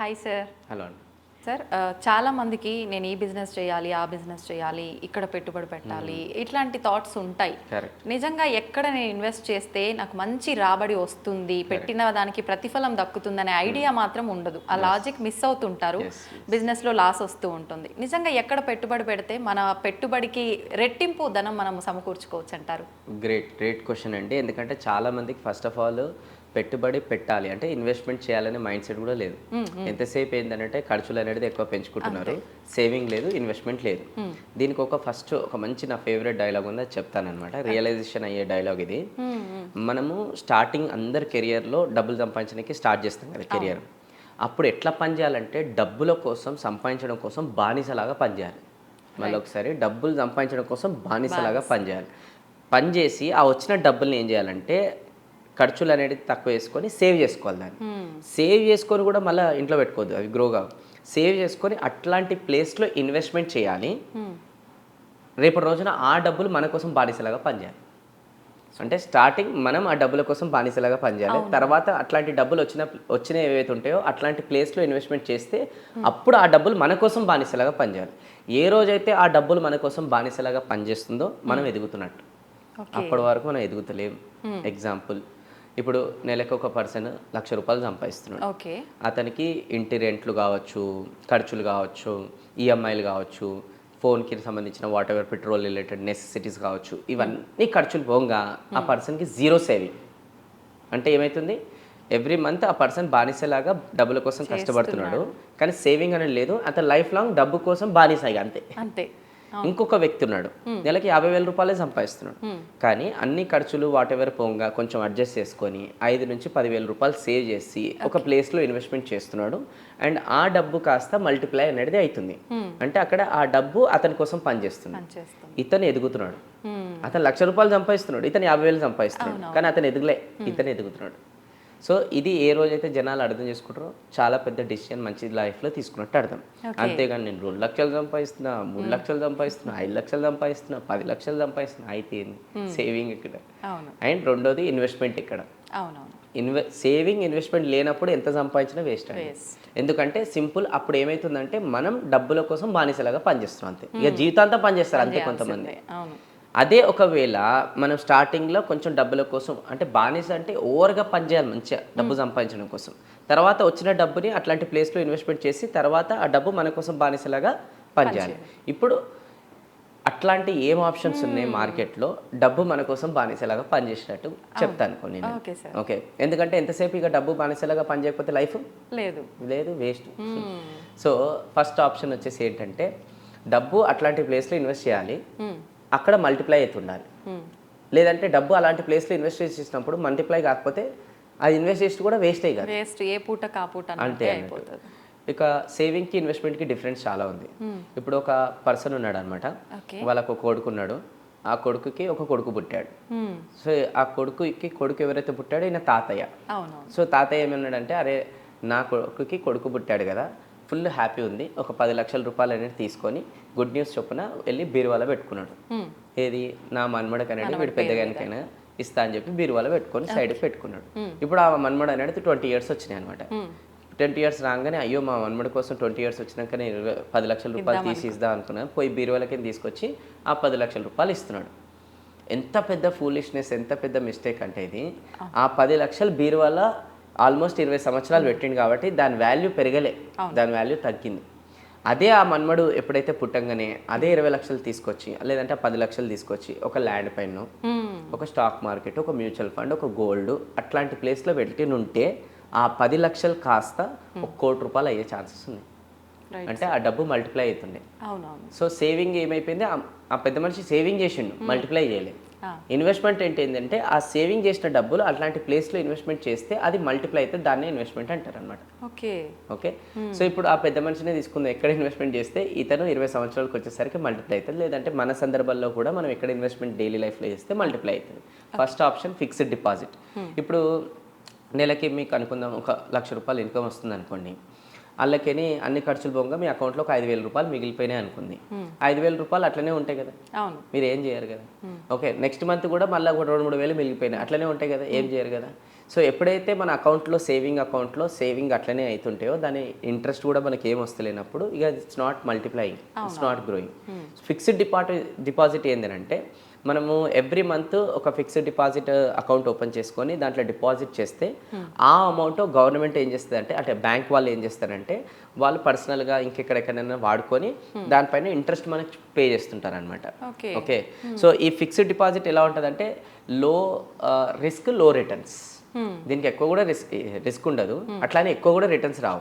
Hi sir. Hello అండి. Sir చాలా మందికి నేను ఈ బిజినెస్ చేయాలి, ఆ బిజినెస్ చేయాలి, ఇక్కడ పెట్టుబడి పెట్టాలి, ఇట్లాంటి థాట్స్ ఉంటాయి. కరెక్ట్. నిజంగా ఎక్కడ నేను ఇన్వెస్ట్ చేస్తే నాకు మంచి రాబడి వస్తుంది, పెట్టిన దానికి ప్రతిఫలం దక్కుతుందనే ఐడియా మాత్రం ఉండదు. ఆ లాజిక్ మిస్ అవుతుంటారు. బిజినెస్లో లాస్ వస్తూ ఉంటుంది. నిజంగా ఎక్కడ పెట్టుబడి పెడితే మన పెట్టుబడికి రెట్టింపు ధనం మనం సమకూర్చుకోవచ్చు అంటారు? గ్రేట్ క్వశ్చన్ అండి. ఎందుకంటే చాలా మందికి ఫస్ట్ ఆఫ్ ఆల్ పెట్టుబడి పెట్టాలి అంటే ఇన్వెస్ట్మెంట్ చేయాలనే మైండ్ సెట్ కూడా లేదు. ఎంతసేపు ఏంటంటే ఖర్చులు అనేది ఎక్కువ పెంచుకుంటున్నారు, సేవింగ్ లేదు, ఇన్వెస్ట్మెంట్ లేదు. దీనికి ఒక మంచి నా ఫేవరెట్ డైలాగ్ ఉంది, అది చెప్తానమాట. రియలైజేషన్ అయ్యే డైలాగ్ ఇది. మనము స్టార్టింగ్ అందరి కెరియర్లో డబ్బులు సంపాదించడానికి స్టార్ట్ చేస్తాం కదా కెరియర్. అప్పుడు ఎట్లా పనిచేయాలంటే డబ్బుల కోసం సంపాదించడం కోసం బానిసలాగా పనిచేయాలి. మళ్ళీ ఒకసారి డబ్బులు సంపాదించడం కోసం బానిసలాగా పనిచేయాలి. పనిచేసి ఆ వచ్చిన డబ్బుల్ని ఏం చేయాలంటే ఖర్చులు అనేది తక్కువ వేసుకొని సేవ్ చేసుకోవాలి. దాన్ని సేవ్ చేసుకొని కూడా మళ్ళీ ఇంట్లో పెట్టుకోవద్దు, అవి గ్రోగా సేవ్ చేసుకొని అట్లాంటి ప్లేస్లో ఇన్వెస్ట్మెంట్ చేయాలి. రేపటి రోజున ఆ డబ్బులు మన కోసం బానిసలాగా పనిచేయాలి. అంటే స్టార్టింగ్ మనం ఆ డబ్బుల కోసం బానిసలాగా పనిచేయాలి. తర్వాత అట్లాంటి డబ్బులు వచ్చిన ఏవైతే ఉంటాయో అట్లాంటి ప్లేస్లో ఇన్వెస్ట్మెంట్ చేస్తే అప్పుడు ఆ డబ్బులు మన కోసం బానిసలాగా పనిచేయాలి. ఏ రోజైతే ఆ డబ్బులు మన కోసం బానిసలాగా పనిచేస్తుందో మనం ఎదుగుతున్నట్టు. అప్పటి వరకు మనం ఎదుగుతలేం. ఎగ్జాంపుల్, ఇప్పుడు నెలకు ఒక పర్సన్ ₹1,00,000 సంపాదిస్తున్నాడు. అతనికి ఇంటి రెంట్లు కావచ్చు, ఖర్చులు కావచ్చు, ఈఎంఐలు కావచ్చు, ఫోన్కి సంబంధించిన what ever petrol related necessities కావచ్చు, ఇవన్నీ ఖర్చులు పోగా ఆ పర్సన్కి జీరో సేవింగ్. అంటే ఏమవుతుంది, ఎవ్రీ మంత్ ఆ పర్సన్ బానిసలాగా డబ్బుల కోసం కష్టపడుతున్నాడు, కానీ సేవింగ్ అనేది లేదు. అతను లైఫ్ లాంగ్ డబ్బు కోసం బానిసగా అంతే. ఇంకొక వ్యక్తి ఉన్నాడు, నెలకి ₹50,000 సంపాదిస్తున్నాడు, కానీ అన్ని ఖర్చులు వాట్ ఎవర్ పోగా కొంచెం అడ్జస్ట్ చేసుకొని 5,000 నుంచి 10,000 సేవ్ చేసి ఒక ప్లేస్లో ఇన్వెస్ట్మెంట్ చేస్తున్నాడు. అండ్ ఆ డబ్బు కాస్త మల్టిప్లై అనేది అవుతుంది. అంటే అక్కడ ఆ డబ్బు అతని కోసం పనిచేస్తుంది. ఇతను ఎదుగుతున్నాడు. అతను ₹1,00,000 సంపాదిస్తున్నాడు, ఇతను 50,000 సంపాదిస్తున్నాడు, కానీ అతను ఎదుగులే, ఇతను ఎదుగుతున్నాడు. సో ఇది ఏ రోజైతే జనాలు అర్థం చేసుకుంటారో చాలా పెద్ద డిసిషన్ మంచి లైఫ్లో తీసుకున్నట్టు అర్థం. అంతేగాని నేను 2,00,000 సంపాదిస్తున్నా, 3,00,000 సంపాదిస్తున్నా, 5,00,000 సంపాదిస్తున్నా, 10,00,000 సంపాదిస్తున్నా అయితే సేవింగ్ ఇక్కడ. అండ్ రెండోది ఇన్వెస్ట్మెంట్ ఇక్కడ. సేవింగ్ ఇన్వెస్ట్మెంట్ లేనప్పుడు ఎంత సంపాదించినా వేస్ట్ అండి. ఎందుకంటే సింపుల్, అప్పుడు ఏమవుతుందంటే మనం డబ్బుల కోసం బానిసలాగా పనిచేస్తున్నాం అంతే. ఇక జీవితాంతం పనిచేస్తారు అంతే కొంతమంది. అదే ఒకవేళ మనం స్టార్టింగ్లో కొంచెం డబ్బుల కోసం అంటే బానిస అంటే ఓవర్గా పనిచేయాలి మంచిగా డబ్బు సంపాదించడం కోసం, తర్వాత వచ్చిన డబ్బుని అట్లాంటి ప్లేస్లో ఇన్వెస్ట్మెంట్ చేసి తర్వాత ఆ డబ్బు మన కోసం బానిసలాగా పనిచేయాలి. ఇప్పుడు అట్లాంటి ఏం ఆప్షన్స్ ఉన్నాయి మార్కెట్లో డబ్బు మన కోసం బానిసలాగా పనిచేసినట్టు చెప్తాను కొన్ని. ఓకే, ఎందుకంటే ఎంతసేపు ఇక డబ్బు బానిసలాగా పనిచేయకపోతే లైఫ్ లేదు, వేస్ట్. సో ఫస్ట్ ఆప్షన్ వచ్చేసి ఏంటంటే డబ్బు అట్లాంటి ప్లేస్లో ఇన్వెస్ట్ చేయాలి, అక్కడ మల్టిప్లై అవుతుండాలి. లేదంటే డబ్బు అలాంటి ప్లేస్లో ఇన్వెస్ట్ చేసినప్పుడు మల్టిప్లై కాకపోతే అది ఇన్వెస్ట్ చేసి కూడా వేస్ట్ అంతే అయిపోతుంది. ఇక సేవింగ్కి ఇన్వెస్ట్మెంట్కి డిఫరెన్స్ చాలా ఉంది. ఇప్పుడు ఒక పర్సన్ ఉన్నాడు అనమాట, వాళ్ళకు ఒక కొడుకున్నాడు, ఆ కొడుకుకి ఒక కొడుకు పుట్టాడు. సో ఆ కొడుకు ఎవరైతే పుట్టాడో ఈయన తాతయ్య. సో తాతయ్య ఏమన్నాడంటే, అరే నా కొడుకుకి కొడుకు పుట్టాడు కదా, ఫుల్ హ్యాపీ ఉంది, ఒక ₹10,00,000 అనేది తీసుకొని గుడ్ న్యూస్ చొప్పున వెళ్ళి బీరువాలో పెట్టుకున్నాడు. ఏది, నా మన్మడకి అనేది వీడు పెద్దగానికైనా ఇస్తా అని చెప్పి బీరువాలో పెట్టుకొని సైడ్ పెట్టుకున్నాడు. ఇప్పుడు ఆ మన్మడు అనేది 20 years వచ్చినాయి అనమాట. 20 years రాగానే అయ్యో మా మన్మడి కోసం 20 years వచ్చినాక నేను ₹10,00,000 తీసి ఇద్దాం అనుకున్నాను. పోయి బీరువాలకి తీసుకొచ్చి ఆ ₹10,00,000 ఇస్తున్నాడు. ఎంత పెద్ద ఫూలిష్నెస్, ఎంత పెద్ద మిస్టేక్ అంటే ఇది. ఆ 10,00,000 బీరువాల ఆల్మోస్ట్ 20 సంవత్సరాలు పెట్టింది కాబట్టి దాని వాల్యూ పెరగలే, దాని వాల్యూ తగ్గింది. అదే ఆ మన్మడు ఎప్పుడైతే పుట్టంగానే అదే 20,00,000 తీసుకొచ్చి లేదంటే 10,00,000 తీసుకొచ్చి ఒక ల్యాండ్ పైన, ఒక స్టాక్ మార్కెట్, ఒక మ్యూచువల్ ఫండ్, ఒక గోల్డ్ అట్లాంటి ప్లేస్లో పెట్టినుంటే ఆ 10,00,000 కాస్త ₹1,00,00,000 అయ్యే ఛాన్సెస్ ఉన్నాయి. అంటే ఆ డబ్బు మల్టిప్లై అవుతుండే. సో సేవింగ్ ఏమైపోయింది, ఆ పెద్ద మనిషి సేవింగ్ చేసిండు, మల్టిప్లై చేయలేదు. ఇన్వెస్ట్మెంట్ ఏంటంటే ఆ సేవింగ్ చేసిన డబ్బులు అట్లాంటి ప్లేస్లో ఇన్వెస్ట్మెంట్ చేస్తే అది మల్టిప్లై అయితే దాన్నే ఇన్వెస్ట్మెంట్ అంటారు అనమాట. ఓకే, సో ఇప్పుడు ఆ పెద్ద మనిషినే తీసుకుందాం, ఎక్కడ ఇన్వెస్ట్మెంట్ చేస్తే ఇతను 20 సంవత్సరాలకు వచ్చేసరికి మల్టిప్లై అవుతుంది. లేదంటే మన సందర్భాల్లో కూడా మనం ఎక్కడ ఇన్వెస్ట్మెంట్ డైలీ లైఫ్లో చేస్తే మల్టిప్లై అవుతుంది. First option fixed deposit. ఇప్పుడు నెలకి మీకు అనుకుందాం ఒక ₹1,00,000 ఇన్కమ్ వస్తుంది అనుకోండి, వాళ్ళకని అన్ని ఖర్చులు పోగా మీ అకౌంట్లో ఒక ₹5,000 మిగిలిపోయినాయి అనుకుంది. ₹5,000 అట్లనే ఉంటాయి కదా, మీరు ఏం చేయరు కదా. ఓకే, నెక్స్ట్ మంత్ కూడా మళ్ళీ ఒక 2-3 వేలు మిగిలిపోయినాయి, అట్లనే ఉంటాయి కదా, ఏం చేయరు కదా. సో ఎప్పుడైతే మన అకౌంట్లో సేవింగ్ అట్లనే అవుతుంటాయో దాని ఇంట్రెస్ట్ కూడా మనకి ఏం వస్తలేనప్పుడు ఇక it's not multiplying, it's not growing. Fixed deposit ఏంటంటే మనము ఎవ్రీ మంత్ ఒక ఫిక్స్డ్ డిపాజిట్ అకౌంట్ ఓపెన్ చేసుకొని దాంట్లో డిపాజిట్ చేస్తే ఆ అమౌంట్ గవర్నమెంట్ ఏం చేస్తుంది అంటే బ్యాంక్ వాళ్ళు ఏం చేస్తారంటే వాళ్ళు పర్సనల్గా ఇంకెక్కడెక్కడైనా వాడుకొని దానిపైన ఇంట్రెస్ట్ మనకి పే చేస్తుంటారు అనమాట. ఓకే, సో ఈ ఫిక్స్డ్ డిపాజిట్ ఎలా ఉంటుందంటే లో రిస్క్ లో రిటర్న్స్. దీనికి ఎక్కువ కూడా రిస్క్ ఉండదు, అట్లానే ఎక్కువ కూడా రిటర్న్స్ రావు.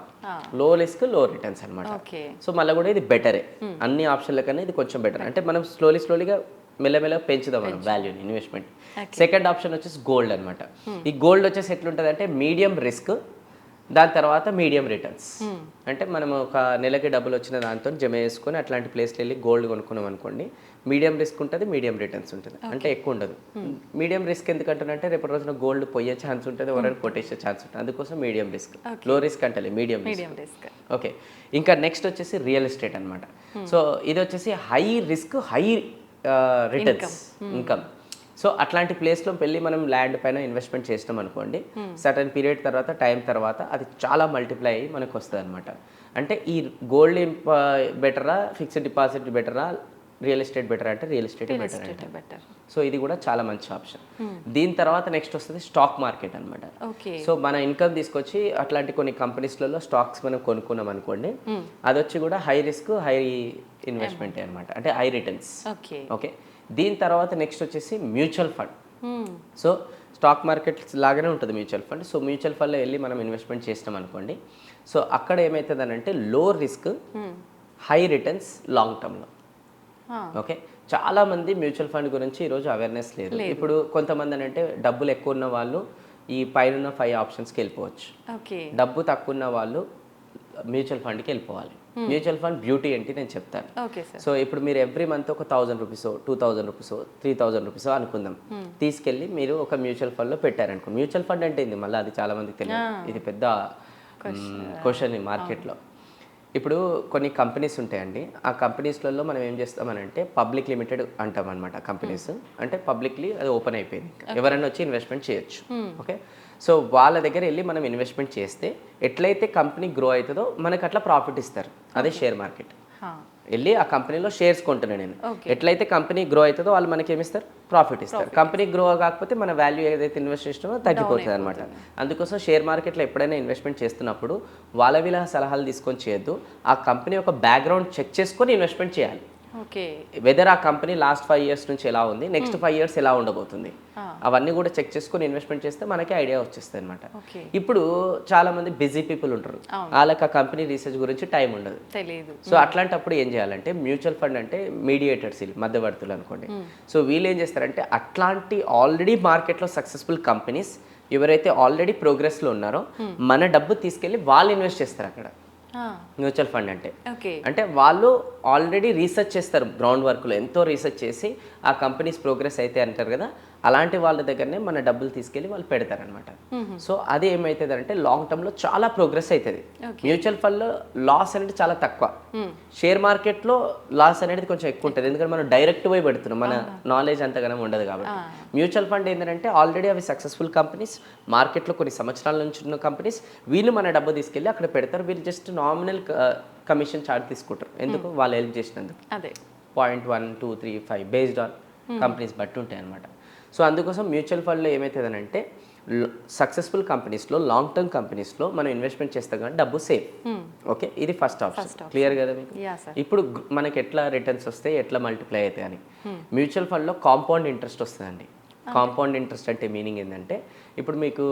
లో రిస్క్ లో రిటర్న్స్ అనమాట. సో మళ్ళీ కూడా ఇది బెటరే, అన్ని ఆప్షన్ల కన్నా ఇది కొంచెం బెటర్. అంటే మనం స్లోలీగా మెల్లమెల్లగా పెంచుదాం మనం వాల్యూని, ఇన్వెస్ట్మెంట్. సెకండ్ ఆప్షన్ వచ్చేసి గోల్డ్ అనమాట. ఈ గోల్డ్ వచ్చేసి ఎట్లుంటుంది అంటే మీడియం రిస్క్, దాని తర్వాత మీడియం రిటర్న్స్. అంటే మనం ఒక నెలకి డబ్బులు వచ్చిన దాంతో జమ చేసుకొని అట్లాంటి ప్లేస్కి వెళ్ళి గోల్డ్ కొనుక్కున్నాం అనుకోండి, మీడియం రిస్క్ ఉంటుంది, మీడియం రిటర్న్స్ ఉంటుంది, అంటే ఎక్కువ ఉండదు. మీడియం రిస్క్ ఎందుకంటే రేపటి రోజున గోల్డ్ పోయే ఛాన్స్ ఉంటుంది, ఎవరైనా కొట్టేసే ఛాన్స్ ఉంటుంది, అందుకోసం మీడియం రిస్క్. లో రిస్క్ అంటే మీడియం రిస్క్. ఓకే, ఇంకా నెక్స్ట్ వచ్చేసి రియల్ ఎస్టేట్ అనమాట. సో ఇది వచ్చేసి high risk high returns income. So అట్లాంటి ప్లేస్లో వెళ్ళి మనం ల్యాండ్ పైన ఇన్వెస్ట్మెంట్ చేసినాం అనుకోండి, సర్టన్ పీరియడ్ తర్వాత టైం తర్వాత అది చాలా మల్టిప్లై అయ్యి మనకు వస్తుంది అనమాట. అంటే ఈ గోల్డ్ బెటరా, ఫిక్స్డ్ డిపాజిట్ బెటరా, రియల్ ఎస్టేట్ బెటర్ అంటే రియల్ ఎస్టేట్ బెటర్. సో ఇది కూడా చాలా మంచి ఆప్షన్. దీని తర్వాత నెక్స్ట్ వస్తుంది స్టాక్ మార్కెట్ అనమాట. సో మన ఇన్కమ్ తీసుకొచ్చి అట్లాంటి కొన్ని కంపెనీస్లలో స్టాక్స్ మనం కొనుక్కున్నాం అనుకోండి, అది వచ్చి కూడా హై రిస్క్ హై ఇన్వెస్ట్మెంట్ అనమాట, అంటే హై రిటర్న్స్. ఓకే, దీని తర్వాత నెక్స్ట్ వచ్చేసి mutual fund. So stock market లాగానే ఉంటుంది మ్యూచువల్ ఫండ్. సో మ్యూచువల్ ఫండ్లో వెళ్ళి మనం ఇన్వెస్ట్మెంట్ చేసినాం అనుకోండి, సో అక్కడ ఏమవుతుంది అంటే లో రిస్క్ హై రిటర్న్స్ లాంగ్ టర్మ్లో. ఓకే, చాలా మంది మ్యూచువల్ ఫండ్ గురించి ఈరోజు అవేర్నెస్ లేదు. ఇప్పుడు కొంతమంది అంటే డబ్బులు ఎక్కువ ఉన్న వాళ్ళు ఈ పైన 5 ఆప్షన్స్కి వెళ్ళిపోవచ్చు. డబ్బు తక్కువ ఉన్న వాళ్ళు మ్యూచువల్ ఫండ్కి వెళ్ళిపోవాలి. మ్యూచువల్ ఫండ్ బ్యూటీ ఏంటి నేను చెప్తాను. సో ఇప్పుడు మీరు ఎవ్రీ మంత్ ఒక 1000 రూపీస్, 2000 రూపీస్, 3000 రూపీస్ అనుకుందాం, తీసుకెళ్ళి మీరు ఒక మ్యూచువల్ ఫండ్లో పెట్టారనుకోండి. మ్యూచువల్ ఫండ్ అంటే ఏంది మళ్ళీ అది చాలా మందికి తెలియదు, ఇది పెద్ద క్వశ్చన్ ఈ మార్కెట్లో. ఇప్పుడు కొన్ని కంపెనీస్ ఉంటాయండి, ఆ కంపెనీస్లలో మనం ఏం చేస్తామనంటే పబ్లిక్ లిమిటెడ్ అంటాం అనమాట. కంపెనీస్ అంటే పబ్లిక్లీ అది ఓపెన్ అయిపోయింది, ఎవరైనా వచ్చి ఇన్వెస్ట్మెంట్ చేయొచ్చు. ఓకే, సో వాళ్ళ దగ్గర వెళ్ళి మనం ఇన్వెస్ట్మెంట్ చేస్తే ఎట్లయితే కంపెనీ గ్రో అవుతుందో మనకు అట్లా ప్రాఫిట్ ఇస్తారు. అదే షేర్ మార్కెట్. వెళ్ళి ఆ కంపెనీలో షేర్స్ కొంటున్నాను నేను, ఎట్లయితే కంపెనీ గ్రో అవుతుందో వాళ్ళు మనకి ఏమిస్తారు, ప్రాఫిట్ ఇస్తారు. కంపెనీ గ్రో కాకపోతే మన వాల్యూ ఏదైతే ఇన్వెస్ట్ చేసినామో తగ్గిపోతుంది అనమాట. అందుకోసం షేర్ మార్కెట్లో ఎప్పుడైనా ఇన్వెస్ట్మెంట్ చేస్తున్నప్పుడు వీళ్ళ సలహాలు తీసుకొని చేయొద్దు, ఆ కంపెనీ ఒక బ్యాక్గ్రౌండ్ చెక్ చేసుకొని ఇన్వెస్ట్మెంట్ చేయాలి. వెదర్ ఆ కంపెనీ లాస్ట్ 5 years నుంచి ఎలా ఉంది, నెక్స్ట్ 5 years ఎలా ఉండబోతుంది, అవన్నీ కూడా చెక్ చేసుకొని ఇన్వెస్ట్మెంట్ చేస్తే మనకి ఐడియా వచ్చేస్తుంది అనమాట. ఇప్పుడు చాలా మంది బిజీ పీపుల్ ఉంటారు, వాళ్ళకి ఆ కంపెనీ రీసెర్చ్ గురించి టైం ఉండదు. సో అట్లాంటప్పుడు ఏం చేయాలంటే మ్యూచువల్ ఫండ్ అంటే మీడియేటర్స్, మధ్యవర్తులు అనుకోండి. సో వీళ్ళు ఏం చేస్తారంటే అట్లాంటి ఆల్రెడీ మార్కెట్లో సక్సెస్ఫుల్ కంపెనీస్ ఎవరైతే ఆల్రెడీ ప్రోగ్రెస్లో ఉన్నారో మన డబ్బు తీసుకెళ్ళి వాళ్ళు ఇన్వెస్ట్ చేస్తారు అక్కడ. మ్యూచువల్ ఫండ్ అంటే వాళ్ళు ఆల్రెడీ రీసెర్చ్ చేస్తారు, గ్రౌండ్ వర్క్లో ఎంతో రీసెర్చ్ చేసి ఆ కంపెనీస్ ప్రోగ్రెస్ అయితే అంటారు కదా, అలాంటి వాళ్ళ దగ్గరనే మన డబ్బులు తీసుకెళ్ళి వాళ్ళు పెడతారనమాట. సో అది ఏమవుతుంది అంటే లాంగ్ టర్మ్లో చాలా ప్రోగ్రెస్ అవుతుంది. మ్యూచువల్ ఫండ్లో లాస్ అనేది చాలా తక్కువ, షేర్ మార్కెట్లో లాస్ అనేది కొంచెం ఎక్కువ ఉంటుంది, ఎందుకంటే మనం డైరెక్ట్ పోయి పెడుతున్నాం, మన నాలెడ్జ్ అంతగానం ఉండదు కాబట్టి. మ్యూచువల్ ఫండ్ ఏంటంటే ఆల్రెడీ అవి సక్సెస్ఫుల్ కంపెనీస్, మార్కెట్లో కొన్ని సంవత్సరాల నుంచి ఉన్న కంపెనీస్, వీళ్ళు మన డబ్బు తీసుకెళ్ళి అక్కడ పెడతారు. వీళ్ళు జస్ట్ నామినల్ కమిషన్ చార్జ్ తీసుకుంటారు, ఎందుకు వాళ్ళు హెల్ప్ చేసినందుకు. 0.1, 2, 3, 5 బేస్డ్ ఆన్ కంపెనీస్ బట్టి ఉంటాయి అనమాట. సో అందుకోసం మ్యూచువల్ ఫండ్లో ఏమవుతుందనంటే సక్సెస్ఫుల్ కంపెనీస్లో, లాంగ్ టర్మ్ కంపెనీస్లో మనం ఇన్వెస్ట్మెంట్ చేస్తాం కానీ డబ్బు సేవ్. ఓకే, ఇది ఫస్ట్ ఆప్షన్. క్లియర్ కదా మీకు? ఇప్పుడు మనకి ఎట్లా రిటర్న్స్ వస్తాయి, ఎట్లా మల్టిప్లై అవుతాయి అని. మ్యూచువల్ ఫండ్లో కాంపౌండ్ ఇంట్రెస్ట్ వస్తుందండి. కాంపౌండ్ ఇంట్రెస్ట్ అంటే మీనింగ్ ఏంటంటే ఇప్పుడు మీకు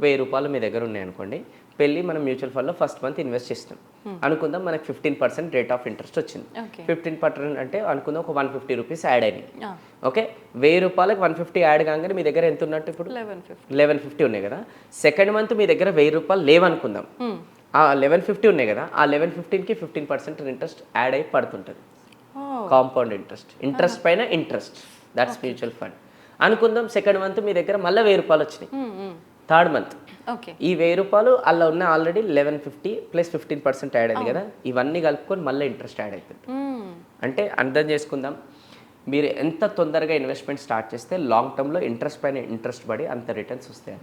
1000 రూపాయలు మీ దగ్గర ఉన్నాయి అనుకోండి, పెళ్ళి మనం మ్యూచువల్ ఫండ్లో ఫస్ట్ మంత్ ఇన్వెస్ట్ చేస్తాం అనుకుందాం, మనకి 15% రేట్ ఆఫ్ ఇంట్రెస్ట్ వచ్చింది. 15% అంటే అనుకుందాం ఒక 150 రూపీస్ యాడ్ అయినాయి. ఓకే, 1000 రూపాయలకు 150 యాడ్ కాగానే మీ దగ్గర ఎంత ఉన్నట్టు ఇప్పుడు 1150 ఉన్నాయి కదా. సెకండ్ మంత్ మీ దగ్గర 1000 రూపాయలు లేవనుకుందాం, ఆ 1150 ఉన్నాయి కదా, ఆ 1150కి 15% ఇంట్రెస్ట్ యాడ్ అయి పడుతుంటుంది. కాంపౌండ్ ఇంట్రెస్ట్ పైన ఇంట్రెస్ట్, దట్స్ మ్యూచువల్ ఫండ్. అనుకుందాం సెకండ్ మంత్ మీ దగ్గర మళ్ళీ 1000 రూపాయలు వచ్చినాయి. థర్డ్ మంత్ ఈ 1000 రూపాయలు అలా ఉన్న ఆల్రెడీ 1150 ప్లస్ 15% యాడ్ అయింది కదా, ఇవన్నీ కలుపుకొని మళ్ళీ ఇంట్రెస్ట్ యాడ్ అవుతుంది. అంటే అర్థం చేసుకుందాం, మీరు ఎంత తొందరగా ఇన్వెస్ట్మెంట్ స్టార్ట్ చేస్తే లాంగ్ టర్మ్లో ఇంట్రెస్ట్ పైన ఇంట్రెస్ట్ పడి అంత రిటర్న్స్ వస్తాయి.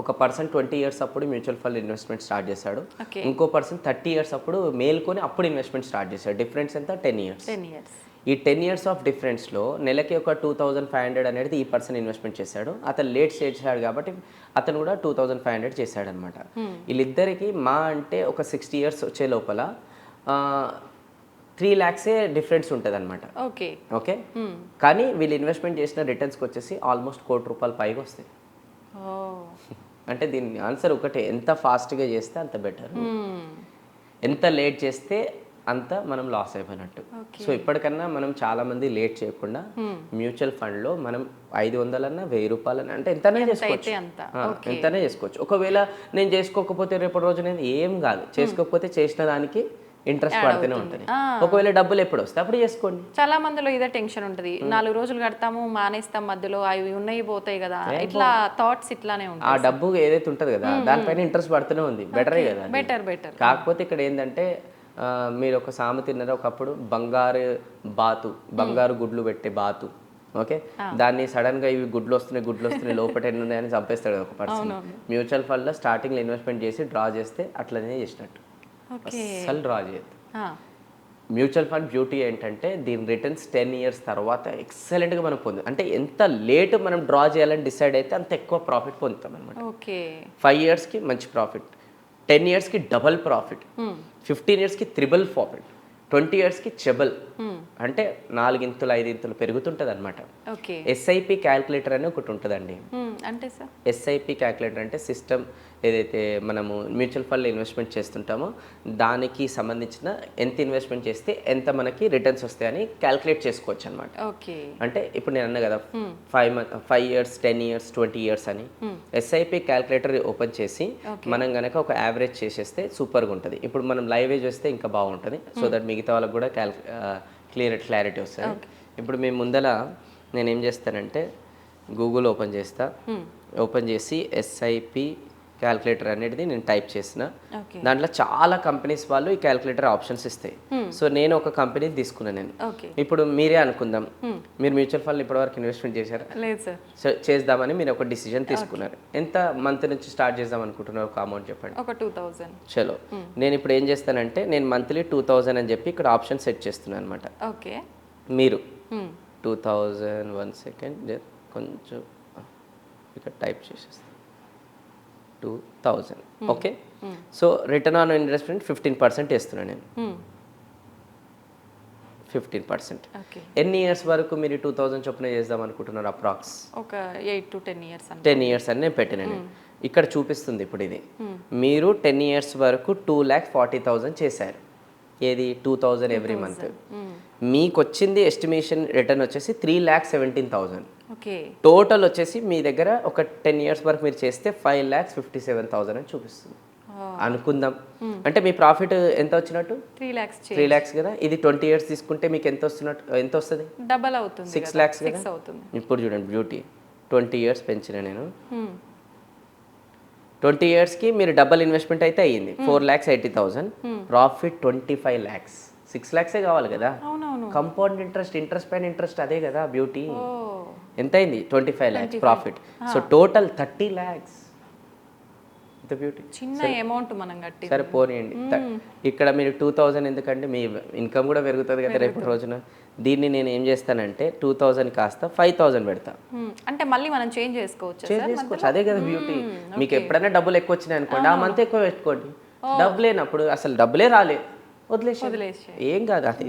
ఒక పర్సన్ 20 ఇయర్స్ అప్పుడు మ్యూచువల్ ఫండ్ ఇన్వెస్ట్మెంట్ స్టార్ట్ చేశాడు, ఓకే. ఇంకో పర్సన్ 30 ఇయర్స్ అప్పుడు మేల్కొని అప్పుడు ఇన్వెస్ట్మెంట్ స్టార్ట్ చేశాడు. డిఫరెన్స్ ఎంత? 10 ఇయర్స్. 10 ఇయర్స్. ఈ 10 ఇయర్స్ ఆఫ్ డిఫరెన్స్లో నెలకి ఒక 2500 అనేది ఈ పర్సన్ ఇన్వెస్ట్మెంట్ చేశాడు. అతను లేట్ చేశాడు కాబట్టి అతను కూడా 2500 చేశాడు అనమాట. వీళ్ళిద్దరికి మా అంటే ఒక 60 ఇయర్స్ వచ్చే లోపల 3 lakhs డిఫరెన్స్ ఉంటుంది అనమాట. ఓకే. ఓకే, కానీ వీళ్ళు ఇన్వెస్ట్మెంట్ చేసిన రిటర్న్స్కి వచ్చేసి ఆల్మోస్ట్ ₹1,00,00,000 పైగా వస్తాయి. అంటే దీని ఆన్సర్ ఒకటే, ఎంత ఫాస్ట్గా చేస్తే అంత బెటర్, ఎంత లేట్ చేస్తే అంత మనం లాస్ అయిపోయినట్టు. సో ఇప్పటికన్నా మనం చాలా మంది లేట్ చేయకుండా మ్యూచువల్ ఫండ్లో మనం 500 అన్నా ₹1000 అంటే ఎంతనే చేసుకోవచ్చు, ఎంతనే చేసుకోవచ్చు. ఒకవేళ నేను చేసుకోకపోతే రేపటి రోజు నేను ఏం కాదు, చేసుకోకపోతే చేసిన దానికి ఇంట్రెస్ట్ పడుతూనే ఉంటుంది. ఒకవేళ డబ్బులు ఎప్పుడు వస్తే అప్పుడు చేసుకోండి. చాలా మందిలో ఇదే టెన్షన్ ఉంటుంది, 4 రోజులు కడతాము మానేస్తాం మధ్యలో, అవి ఉన్నాయి పోతాయి కదా, ఇట్లా థాట్స్ ఇట్లానే ఉంటాయి. ఆ డబ్బు ఏదైతే ఉంటుంది కదా దానిపైన ఇంట్రెస్ట్ పడుతూనే ఉంది, బెటరే కదా. బెటర్. కాకపోతే ఇక్కడ ఏంటంటే మీరు ఒక సామెత తిన్నారు ఒకప్పుడు, బంగారు గుడ్లు పెట్టే బాతు. ఓకే, దాన్ని సడన్ గా ఇవి గుడ్లు వస్తున్నాయి లోపల ఎన్ని ఉన్నాయని చంపేస్తాడు ఒక పర్సన్. మ్యూచువల్ ఫండ్ లో స్టార్టింగ్ లో ఇన్వెస్ట్మెంట్ చేసి డ్రా చేస్తే అట్లనే చేసినట్టు, అసలు డ్రా చేయదు. మ్యూచువల్ ఫండ్ బ్యూటీ ఏంటంటే దీని రిటర్న్స్ 10 ఇయర్స్ తర్వాత ఎక్సలెంట్గా మనం పొందాం. అంటే ఎంత లేట్ మనం డ్రా చేయాలని డిసైడ్ అయితే అంత ఎక్కువ ప్రాఫిట్ పొందుతాం అనమాట. 5 ఇయర్స్కి మంచి ప్రాఫిట్, 10 ఇయర్స్కి డబల్ ప్రాఫిట్, 15 ఇయర్స్కి త్రిబుల్ ప్రాఫిట్, 20 ఇయర్స్కి చెబల్, అంటే 4 ఇంతులు 5 ఇంతులు పెరుగుతుంటుంది అనమాట. ఎస్ఐపి క్యాల్కులేటర్ అని ఒకటి ఉంటుందండి. అంటే సార్ ఎస్ఐపి క్యాల్కులేటర్ అంటే సిస్టమ్ ఏదైతే మనము మ్యూచువల్ ఫండ్లో ఇన్వెస్ట్మెంట్ చేస్తుంటామో దానికి సంబంధించిన ఎంత ఇన్వెస్ట్మెంట్ చేస్తే ఎంత మనకి రిటర్న్స్ వస్తాయని క్యాల్కులేట్ చేసుకోవచ్చు అనమాట. అంటే ఇప్పుడు నేను అన్నా కదా 5 ఇయర్స్ 10 ఇయర్స్ 20 ఇయర్స్ అని. ఎస్ఐపి క్యాల్కులేటర్ ఓపెన్ చేసి మనం కనుక ఒక యావరేజ్ చేసేస్తే సూపర్గా ఉంటుంది. ఇప్పుడు మనం లైవ్ చేస్తే ఇంకా బాగుంటుంది, సో దట్ మిగతా వాళ్ళకి కూడా క్లారిటీ వస్తుంది. ఇప్పుడు మేము ముందల నేనేం చేస్తానంటే గూగుల్ ఓపెన్ చేసి ఎస్ఐపి క్యాల్కులేటర్ అనేది నేను టైప్ చేసిన, దాంట్లో చాలా కంపెనీస్ వాళ్ళు ఈ క్యాల్కులేటర్ ఆప్షన్స్ ఇస్తాయి. సో నేను ఒక కంపెనీ తీసుకున్నాను నేను. ఇప్పుడు మీరే అనుకుందాం, మీరు మ్యూచువల్ ఫండ్ ఇప్పటివరకు ఇన్వెస్ట్మెంట్ చేశారా? లేదు సార్. సో చేద్దామని మీరు ఒక డిసిజన్ తీసుకున్నారు. ఎంత మంత్ నుంచి స్టార్ట్ చేద్దాం అనుకుంటున్నారు? ఒక అమౌంట్ చెప్పండి. ఒక 2000. చలో, నేను ఇప్పుడు ఏం చేస్తానంటే నేను మంత్లీ 2000 అని చెప్పి ఇక్కడ ఆప్షన్ సెట్ చేస్తున్నాను అనమాట. ఓకే, మీరు 2000 1 సెకండ్ కొంచెం ఇక్కడ టైప్ చేసేస్తాను 2000. Okay, so return on investment 15% వేస్తున్నాను నేను. 15%. ఎన్ని ఇయర్స్ వరకు మీరు 2000 చొప్పున చేద్దాం అనుకుంటున్నారు? అప్రాక్స్ ఒక 8 to 10 ఇయర్స్. 10 ఇయర్స్ అని నేను పెట్టినాను. ఇక్కడ చూపిస్తుంది ఇప్పుడు ఇది, మీరు 10 ఇయర్స్ వరకు 2,40,000 చేశారు. ఏది 2000 ఎవ్రీ మంత్. మీకు వచ్చింది ఎస్టిమేషన్ రిటర్న్ వచ్చేసి 3,17,000. టోటల్ వచ్చేసి మీ దగ్గర ఒక 10 ఇయర్స్ వరకు మీరు చేస్తే 5,57,000 అని చూపిస్తుంది అనుకుందాం. అంటే మీ ప్రాఫిట్ ఎంత వచ్చినట్టు? 3 lakhs కదా. ఇది 20 ఇయర్స్ తీసుకుంటే మీకు ఎంత వస్తుంది? డబల్ అవుతుంది, 6 lakhs కదా. ఇప్పుడు చూడండి బ్యూటీ, 20 ఇయర్స్ పెంచిన నేను. 20 ఇయర్స్కి మీరు డబల్ ఇన్వెస్ట్మెంట్ అయితే అయ్యింది, 4,80,000. Profit 25 lakhs. 6 lakhs కావాలి కదా. కంపౌండ్ ఇంట్రెస్ట్ పైన ఇంట్రెస్ట్ అదే కదా బ్యూటీ. ఎంత అయింది? 25 lakhs profit. So total 30 lakhs. Beauty చిన్న అమౌంట్ మనం కట్టి సరే పోనీయండి. ఇక్కడ మీరు 2000 ఎందుకంటే మీ ఇన్కమ్ కూడా పెరుగుతుంది కదా రేపటి రోజున. దీన్ని నేను ఏం చేస్తానంటే 2000 కాస్త 5000 పెడతా. అంటే మళ్ళీ మనం చేంజ్ చేసుకోవచ్చు. అదే కదా బ్యూటీ. మీకు ఎప్పుడైనా డబ్బులు ఎక్కువ వచ్చినాయి అనుకోండి, ఆ మంత్ ఎక్కువ పెట్టుకోండి. డబ్బు లేనప్పుడు అసలు డబ్బులే రాలే, వదిలేసి ఏం కాదు, అది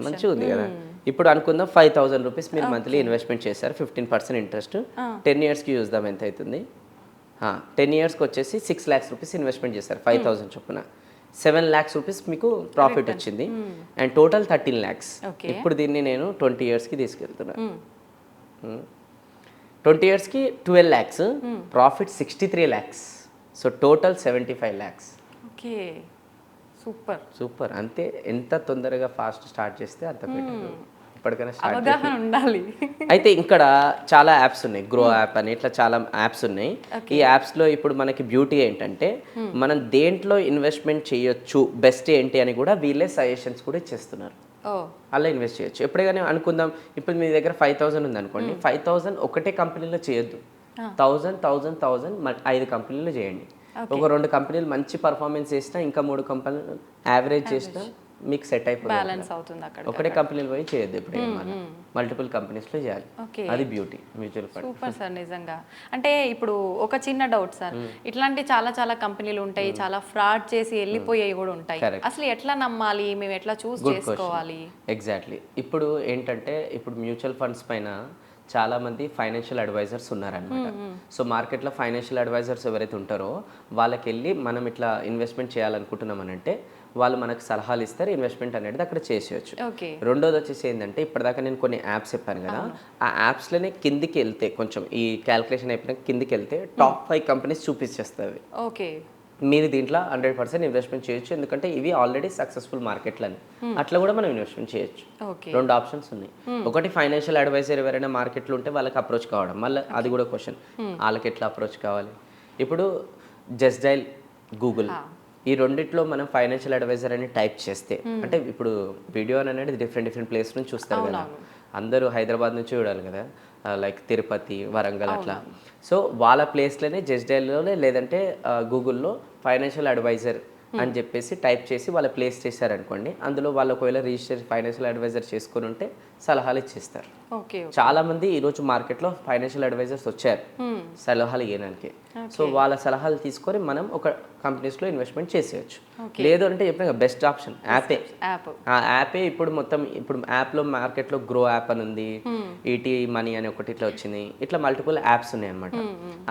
మంచిగా ఉంది కదా. ఇప్పుడు అనుకుందాం 5,000 రూపీస్ మీరు మంత్లీ ఇన్వెస్ట్మెంట్ చేశారు, 15% ఇంట్రెస్ట్. 10 ఇయర్స్కి చూద్దాం ఎంత అవుతుంది. 10 ఇయర్స్కి వచ్చేసి 6 lakhs రూపీస్ ఇన్వెస్ట్మెంట్ చేశారు 5,000 చొప్పున. 7 lakhs రూపీస్ మీకు ప్రాఫిట్ వచ్చింది, అండ్ టోటల్ 13 lakhs. ఇప్పుడు దీన్ని నేను 20 ఇయర్స్కి తీసుకెళ్తున్నాను. 20 ఇయర్స్కి 12 lakhs, profit 63 lakhs. So total 75 lakhs. Okay, super. అంతే, ఎంత తొందరగా ఫాస్ట్ స్టార్ట్ చేస్తే అంత బెటర్. ఇప్పటికైనా అవగాహన ఉండాలి. అయితే ఇక్కడ చాలా యాప్స్ ఉన్నాయి, గ్రో యాప్ అని ఇట్లా చాలా యాప్స్ ఉన్నాయి. ఈ యాప్స్లో ఇప్పుడు మనకి బ్యూటీ ఏంటంటే మనం దేంట్లో ఇన్వెస్ట్మెంట్ చేయొచ్చు, బెస్ట్ ఏంటి అని కూడా వీళ్ళే సజెషన్స్ కూడా ఇచ్చేస్తున్నారు. అలా ఇన్వెస్ట్ చేయొచ్చు. ఎప్పుడైనా అనుకుందాం, ఇప్పుడు మీ దగ్గర 5,000 ఉంది అనుకోండి, 5,000 ఒకటే కంపెనీలో చేయొద్దు, 1000 5 కంపెనీలు చేయండి. ఒక 2 కంపెనీలు మంచి పర్ఫార్మెన్స్ చేసినా ఇంకా 3 కంపెనీలు యావరేజ్ చేసినా మీకు సెట్ అయిపోతుంది. బ్యాలెన్స్ అవుతుంది అక్కడ. ఒకటే కంపెనీలు పోయి చేయొద్దు, ఎప్పుడు మల్టిపుల్ కంపెనీస్లో చేయాలి. అది beauty mutual fund. Super sir, నిజంగా. అంటే ఇప్పుడు ఒక చిన్న డౌట్ సార్, ఇట్లాంటి చాలా చాలా కంపెనీలు ఉంటాయి, చాలా ఫ్రాడ్ చేసి వెళ్ళిపోయాయి కూడా ఉంటాయి. అసలు ఎట్లా నమ్మాలి, మేము ఎట్లా చూస్ చేసుకోవాలి? ఎగ్జాక్ట్లీ. ఇప్పుడు ఏంటంటే ఇప్పుడు మ్యూచువల్ ఫండ్స్ పైన చాలా మంది ఫైనాన్షియల్ అడ్వైజర్స్ ఉన్నారనమాట. సో మార్కెట్లో ఫైనాన్షియల్ అడ్వైజర్స్ ఎవరైతే ఉంటారో వాళ్ళకి వెళ్ళి మనం ఇట్లా ఇన్వెస్ట్మెంట్ చేయాలనుకుంటున్నామనంటే వాళ్ళు మనకు సలహాలు ఇస్తారు, ఇన్వెస్ట్మెంట్ అనేది అక్కడ చేసేయచ్చు. రెండోది వచ్చేసి ఏంటంటే ఇప్పటిదాకా నేను కొన్ని యాప్స్ చెప్పాను కదా, ఆ యాప్స్లోనే కిందికి వెళ్తే కొంచెం ఈ క్యాల్కులేషన్ అయిపోయినా కిందికి వెళ్తే టాప్ 5 కంపెనీస్ చూపించేస్తుంది. ఓకే, మీరు దీంట్లో 100% ఇన్వెస్ట్మెంట్ చేయొచ్చు, ఎందుకంటే ఇవి ఆల్రెడీ సక్సెస్ఫుల్ మార్కెట్లని. అట్లా కూడా మనం ఇన్వెస్ట్మెంట్ చేయొచ్చు. 2 ఆప్షన్స్ ఉన్నాయి. ఒకటి ఫైనాన్షియల్ అడ్వైజర్ ఎవరైనా మార్కెట్లో ఉంటే వాళ్ళకి అప్రోచ్ కావడం, మళ్ళీ అది కూడా క్వశ్చన్, వాళ్ళకి ఎట్లా అప్రోచ్ కావాలి. ఇప్పుడు జస్ట్ డైల్, గూగుల్, ఈ రెండిట్లో మనం ఫైనాన్షియల్ అడ్వైజర్ అని టైప్ చేస్తే, అంటే ఇప్పుడు వీడియో అనేది డిఫరెంట్ ప్లేస్ నుంచి చూస్తారు కదా, అందరూ హైదరాబాద్ నుంచి చూడాలి కదా, లైక్ తిరుపతి, వరంగల్ అట్లా. సో వాళ్ళ ప్లేస్లోనే జస్ట్ డైల్లోనే లేదంటే గూగుల్లో ఫైనాన్షియల్ అడ్వైజర్ అని చెప్పేసి టైప్ చేసి వాళ్ళ ప్లేస్ చేశారనుకోండి, అందులో వాళ్ళు ఒకవేళ రిజిస్టర్ ఫైనాన్షియల్ అడ్వైజర్ చేసుకుని ఉంటే సలహాలు ఇచ్చేస్తారు. చాలా మంది ఈరోజు మార్కెట్లో ఫైనాన్షియల్ అడ్వైజర్స్ వచ్చారు సలహాలు ఇవ్వడానికి. సో వాళ్ళ సలహాలు తీసుకొని మనం ఒక కంపెనీస్లో ఇన్వెస్ట్మెంట్ చేసేయచ్చు. లేదు అంటే చెప్పిన బెస్ట్ ఆప్షన్ యాపే. ఆ యాపే ఇప్పుడు మొత్తం ఇప్పుడు యాప్లో మార్కెట్లో గ్రో యాప్ అని ఉంది, ఈటీ మనీ అని ఒకటి ఇట్లా వచ్చింది, ఇట్లా మల్టిపుల్ యాప్స్ ఉన్నాయి అనమాట.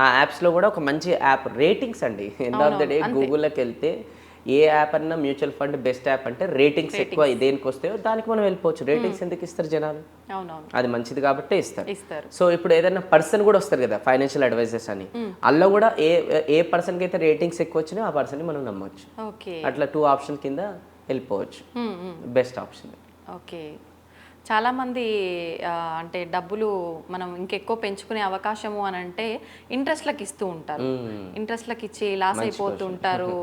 ఆ యాప్స్లో కూడా ఒక మంచి యాప్ రేటింగ్స్ అండి. ఎండ్ ఆఫ్ ద డే గూగుల్లోకి వెళ్తే ఏ యాప్ అన్నా మ్యూచువల్ ఫండ్ బెస్ట్ యాప్ అంటే రేటింగ్స్ ఎక్కువ దేనికి వస్తాయో దానికి మనం వెళ్ళిపోవచ్చు. రేటింగ్స్ ఎందుకు ఇస్తారు జనాలు? అది మంచిది కాబట్టి ఇస్తారు. సో ఇప్పుడు ఏదైనా పర్సన్ కూడా వస్తారు కదా ఫైనాన్షియల్ అడ్వైజర్స్ అని, అందులో కూడా ఏ పర్సన్కి అయితే రేటింగ్స్ ఎక్కువ వచ్చినాయో ఆ పర్సన్ని మనం నమ్మొచ్చు. అట్లా 2 ఆప్షన్ కింద వెళ్ళిపోవచ్చు. Best option. ఓకే, చాలామంది అంటే డబ్బులు మనం ఇంకెక్కువ పెంచుకునే అవకాశము అని అంటే ఇంట్రెస్ట్లకు ఇస్తూ ఉంటారు, ఇంట్రెస్ట్లకు ఇచ్చి లాస్ అయిపోతూ ఉంటారు.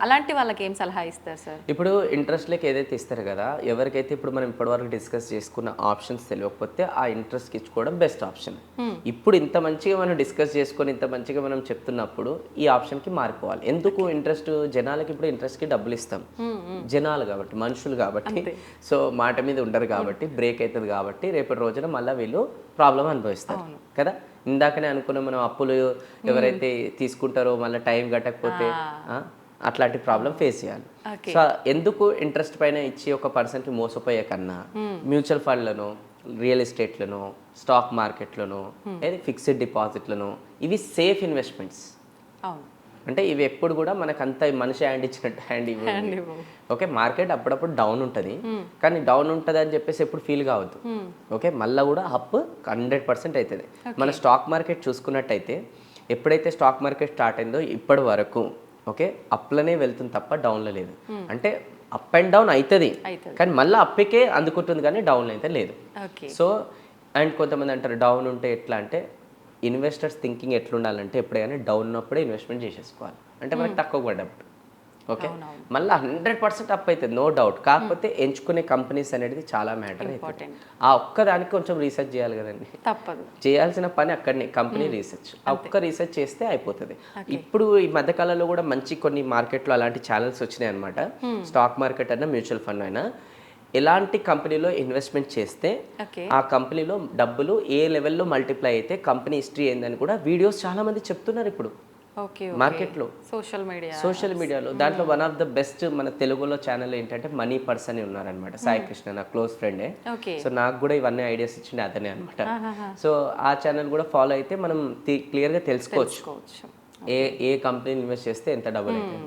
అలాంటి వాళ్ళకి ఏం సలహా ఇస్తారు సార్? ఇప్పుడు ఇంట్రెస్ట్లకు ఏదైతే ఇస్తారు కదా, ఎవరికైతే ఇప్పుడు మనం ఇప్పటివరకు డిస్కస్ చేసుకున్న ఆప్షన్స్ తెలియకపోతే ఆ ఇంట్రెస్ట్కి ఇచ్చుకోవడం బెస్ట్ ఆప్షన్. ఇప్పుడు ఇంత మంచిగా మనం డిస్కస్ చేసుకొని ఇంత మంచిగా మనం చెప్తున్నప్పుడు ఈ ఆప్షన్కి మారిపోవాలి. ఎందుకు ఇంట్రెస్ట్? జనాలకి ఇప్పుడు ఇంట్రెస్ట్కి డబ్బులు ఇస్తాం, జనాలు కాబట్టి, మనుషులు కాబట్టి, సో మాట మీద ఉండరు కాబట్టి, బ్రేక్ అవుతుంది కాబట్టి రేపటి రోజున మళ్ళీ వీళ్ళు ప్రాబ్లం అనుభవిస్తారు కదా. ఇందాకనే అనుకున్నాం మనం, అప్పులు ఎవరైతే తీసుకుంటారో మళ్ళీ టైం కట్టకపోతే అట్లాంటి ప్రాబ్లం ఫేస్ చేయాలి. సో ఎందుకు ఇంట్రెస్ట్ పైన ఇచ్చి ఒక పర్సన్కి మోసపోయే కన్నా మ్యూచువల్ ఫండ్లను, రియల్ ఎస్టేట్లను, స్టాక్ మార్కెట్లను, ఫిక్స్డ్ డిపాజిట్లను, ఇవి సేఫ్ ఇన్వెస్ట్మెంట్స్. అంటే ఇవి ఎప్పుడు కూడా మనకు అంత మనిషి హ్యాండ్ ఇచ్చినట్టు హ్యాండ్ ఇవ్వండి. ఓకే, మార్కెట్ అప్పుడప్పుడు డౌన్ ఉంటుంది, కానీ డౌన్ ఉంటుంది అని చెప్పేసి ఎప్పుడు ఫీల్ కావద్దు. ఓకే, మళ్ళీ కూడా అప్ 100% అవుతుంది. మన స్టాక్ మార్కెట్ చూసుకున్నట్టయితే ఎప్పుడైతే స్టాక్ మార్కెట్ స్టార్ట్ అయిందో ఇప్పటి వరకు ఓకే అప్లనే వెళ్తుంది తప్ప డౌన్లో లేదు. అంటే అప్ అండ్ డౌన్ అవుతుంది, కానీ మళ్ళీ అప్కే అందుకుంటుంది కానీ డౌన్ అయితే లేదు. సో అండ్ కొంతమంది అంటారు డౌన్ ఉంటే ఎట్లా అంటే, ఇన్వెస్టర్స్ థింకింగ్ ఎట్లుండాలంటే ఎప్పుడైనా డౌన్ ఉన్నప్పుడే ఇన్వెస్ట్మెంట్ చేసేసుకోవాలి. అంటే మనకి తక్కువ పడ్డప్పుడు ఓకే, మళ్ళీ 100% అప్ అవుతుంది, నో డౌట్. కాకపోతే ఎంచుకునే కంపెనీస్ అనేది చాలా మ్యాటర్ అవుతుంది. ఆ ఒక్కదానికి కొంచెం రీసెర్చ్ చేయాలి కదండి, తప్పదు. చేయాల్సిన పని అక్కడనే కంపెనీ రీసెర్చ్. ఆ ఒక్క రీసెర్చ్ చేస్తే అయిపోతుంది. ఇప్పుడు ఈ మధ్యకాలంలో కూడా మంచి కొన్ని మార్కెట్లో అలాంటి ఛానల్స్ వచ్చినాయి అనమాట. స్టాక్ మార్కెట్ అయినా మ్యూచువల్ ఫండ్ అయినా ఎలాంటి కంపెనీలో ఇన్వెస్ట్మెంట్ చేస్తే ఆ కంపెనీలో డబ్బులు ఏ లెవెల్లో మల్టిప్లై అయితే కంపెనీ హిస్టరీ ఏందని కూడా వీడియోస్ చాలా మంది చెప్తున్నారు ఇప్పుడు మార్కెట్లో, సోషల్ మీడియాలో. దాంట్లో వన్ ఆఫ్ ద బెస్ట్ మన తెలుగులో ఛానల్ ఏంటంటే మనీ పర్సన్ ఉన్నారనమాట, సాయి కృష్ణ, నా క్లోజ్ ఫ్రెండే. సో నాకు కూడా ఇవన్నీ ఐడియాస్ ఇచ్చిండే అతనే అనమాట. సో ఆ ఛానల్ కూడా ఫాలో అయితే మనం క్లియర్గా తెలుసుకోవచ్చు ఏ కంపెనీ ఇన్వెస్ట్ చేస్తే ఎంత డబ్బులు అయితే.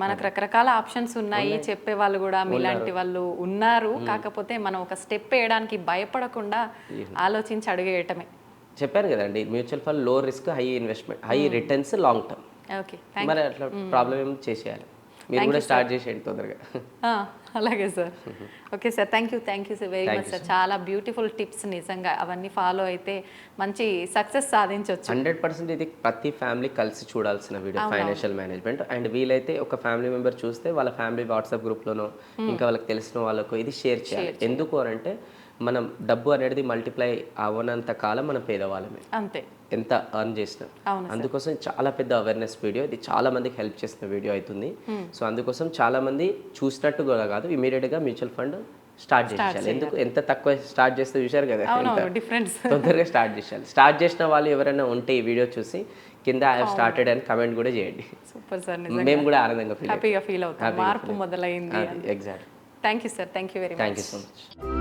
మనకు రకరకాల ఆప్షన్స్ ఉన్నాయి, చెప్పే వాళ్ళు కూడా మీలాంటి వాళ్ళు ఉన్నారు. కాకపోతే మనం ఒక స్టెప్ వేయడానికి భయపడకుండా ఆలోచించి అడుగేయటమే. చెప్పాను కదండి, మ్యూచువల్ ఫండ్ లో risk, high investment, high returns, long term. మరి అట్లా ప్రాబ్లం ఏమి చేసేయాలి, మీరు కూడా స్టార్ట్ చేసేయండి తొందరగా. అలాగే sir. Okay sir, thank you sir very much sir. చాలా బ్యూటిఫుల్ టిప్స్, నిజంగా అవన్నీ ఫాలో అయితే మంచి సక్సెస్ సాధించవచ్చు. 100% ఇది ప్రతి ఫ్యామిలీ కలిసి చూడాల్సిన వీడియో, ఫైనాన్షియల్ మేనేజ్మెంట్. అండ్ వీలైతే ఒక ఫ్యామిలీ మెంబర్ చూస్తే వాళ్ళ ఫ్యామిలీ వాట్సాప్ గ్రూప్లోనో ఇంకా వాళ్ళకి తెలిసిన వాళ్ళకు ఇది షేర్ చేయాలి. ఎందుకు అని అంటే మనం డబ్బు అనేది మల్టిప్లై అవ్వనంత కాలం మనం పేదవాళ్ళమే అంతే. ఎంత అర్న్ చేసినా. అవును సార్. అందుకోసం చాలా పెద్ద అవేర్నెస్ వీడియో ఇది, చాలా మందికి హెల్ప్ చేసిన వీడియో అవుతుంది. సో అందుకోసం చాలా మంది చూసినట్టు కూడా కాదు, ఇమీడియట్గా మ్యూచువల్ ఫండ్ స్టార్ట్ చేసేయాలి. ఎందుకు ఎంత తక్కువ స్టార్ట్ చేస్తే చూశారు కదా, ఎంత డిఫరెన్స్ తొందరగా స్టార్ట్ చేయాలి. స్టార్ట్ చేసిన వాళ్ళు ఎవరైనా ఉంటే ఈ వీడియో చూసి కింద ఐ హావ్ స్టార్టెడ్ అని కమెంట్ కూడా చేయండి. సూపర్ సార్, మేము కూడా ఆనందంగా హ్యాపీగా ఫీల్ అవుతాం, మార్పు మొదలైంది. Exact. Thank you sir, thank you very much. Thank you so much.